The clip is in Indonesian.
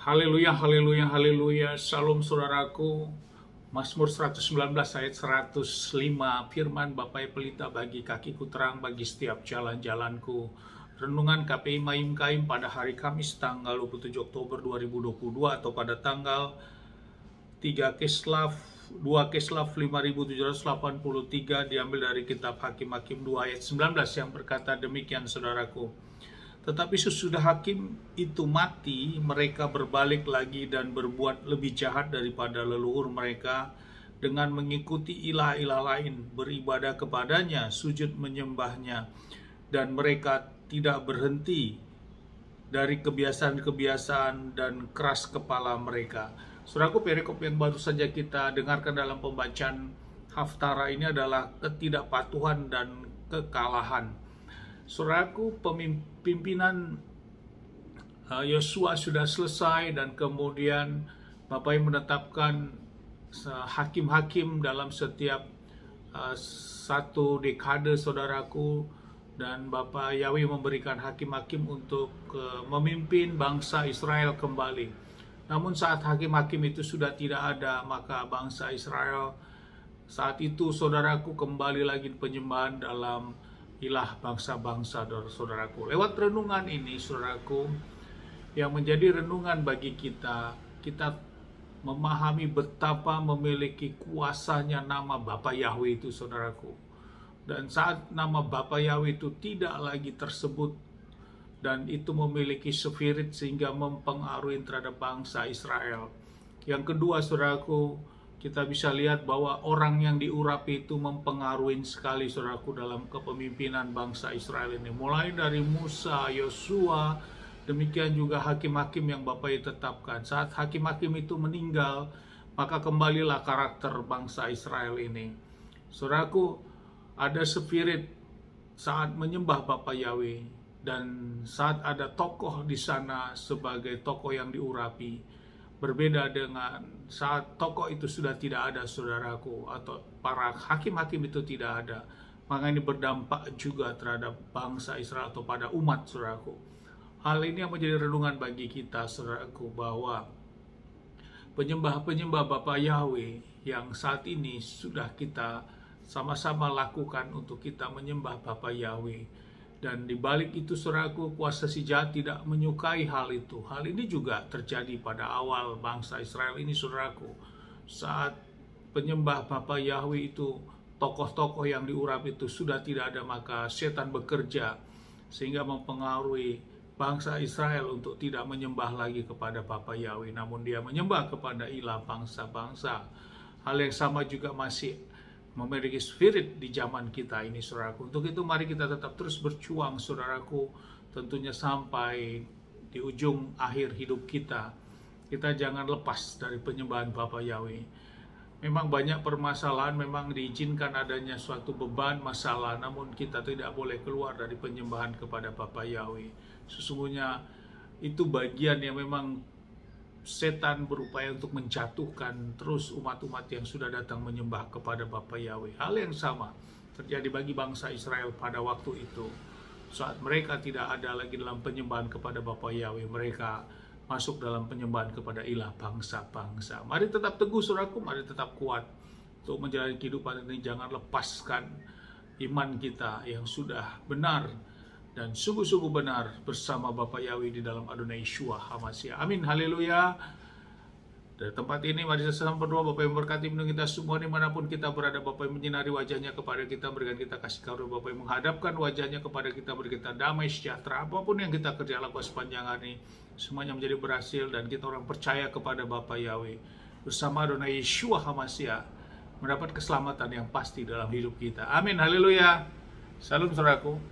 Haleluya, haleluya, haleluya. Shalom saudaraku. Mazmur 119 ayat 105. Firman Bapa Pelita, bagi kakiku terang, bagi setiap jalan-jalanku. Renungan KPI Maim Kaim pada hari Kamis tanggal 27 Oktober 2022 atau pada tanggal 3 Kislev 2 Kislev 5783 diambil dari kitab Hakim-Hakim 2 ayat 19 yang berkata demikian saudaraku. Tetapi sesudah hakim itu mati, mereka berbalik lagi dan berbuat lebih jahat daripada leluhur mereka dengan mengikuti ilah-ilah lain, beribadah kepadanya, sujud menyembahnya, dan mereka tidak berhenti dari kebiasaan-kebiasaan dan keras kepala mereka. Saudaraku, perikop yang baru saja kita dengarkan dalam pembacaan Haftara ini adalah ketidakpatuhan dan kekalahan. Saudaraku, pimpinan Yosua sudah selesai dan kemudian Bapak menetapkan hakim-hakim dalam setiap satu dekade saudaraku, dan Bapak Yahweh memberikan hakim-hakim untuk memimpin bangsa Israel kembali. Namun saat hakim-hakim itu sudah tidak ada, maka bangsa Israel saat itu saudaraku kembali lagi penyembahan dalam ilah bangsa-bangsa saudaraku. Lewat renungan ini saudaraku, yang menjadi renungan bagi kita memahami betapa memiliki kuasanya nama Bapa Yahweh itu saudaraku. Dan saat nama Bapa Yahweh itu tidak lagi tersebut dan itu memiliki spirit sehingga mempengaruhi terhadap bangsa Israel. Yang kedua saudaraku, kita bisa lihat bahwa orang yang diurapi itu mempengaruhi sekali saudaraku dalam kepemimpinan bangsa Israel ini. Mulai dari Musa, Yosua, demikian juga hakim-hakim yang Bapak tetapkan. Saat hakim-hakim itu meninggal, maka kembalilah karakter bangsa Israel ini. Saudaraku, ada spirit saat menyembah Bapa Yahweh, dan saat ada tokoh di sana sebagai tokoh yang diurapi. Berbeda dengan saat tokoh itu sudah tidak ada saudaraku, atau para hakim-hakim itu tidak ada, maka ini berdampak juga terhadap bangsa Israel atau pada umat saudaraku. Hal ini yang menjadi renungan bagi kita saudaraku, bahwa penyembah-penyembah Bapa Yahweh yang saat ini sudah kita sama-sama lakukan untuk kita menyembah Bapa Yahweh. Dan di balik itu saudaraku, kuasa si jahat tidak menyukai hal itu. Hal ini juga terjadi pada awal bangsa Israel ini saudaraku. Saat penyembah Bapa Yahweh itu, tokoh-tokoh yang diurapi itu sudah tidak ada, maka setan bekerja sehingga mempengaruhi bangsa Israel untuk tidak menyembah lagi kepada Bapa Yahweh, namun dia menyembah kepada ilah bangsa-bangsa. Hal yang sama juga masih memiliki spirit di zaman kita ini saudaraku. Untuk itu mari kita tetap terus berjuang saudaraku, tentunya sampai di ujung akhir hidup kita. Kita jangan lepas dari penyembahan Bapa Yahweh. Memang banyak permasalahan, memang diizinkan adanya suatu beban masalah, namun kita tidak boleh keluar dari penyembahan kepada Bapa Yahweh. Sesungguhnya itu bagian yang memang setan berupaya untuk menjatuhkan terus umat-umat yang sudah datang menyembah kepada Bapa Yahweh. Hal yang sama terjadi bagi bangsa Israel pada waktu itu. Saat mereka tidak ada lagi dalam penyembahan kepada Bapa Yahweh, mereka masuk dalam penyembahan kepada ilah bangsa-bangsa. Mari tetap teguh saudaraku, mari tetap kuat untuk menjalani kehidupan ini. Jangan lepaskan iman kita yang sudah benar dan sungguh-sungguh benar bersama Bapa Yahweh di dalam Adonai Yeshua HaMashiach. Amin, haleluya. Dari tempat ini mari sama berdoa. Bapa yang memberkati kita semua dimanapun kita berada. Bapa yang menyinari wajahnya kepada kita, berikan kita kasih karunia. Bapa yang menghadapkan wajahnya kepada kita, berikan kita damai sejahtera. Apapun yang kita kerja lakukan sepanjang hari, semuanya menjadi berhasil dan kita orang percaya kepada Bapa Yahweh bersama Adonai Yeshua HaMashiach mendapat keselamatan yang pasti dalam hidup kita. Amin, haleluya. Salam saudaraku.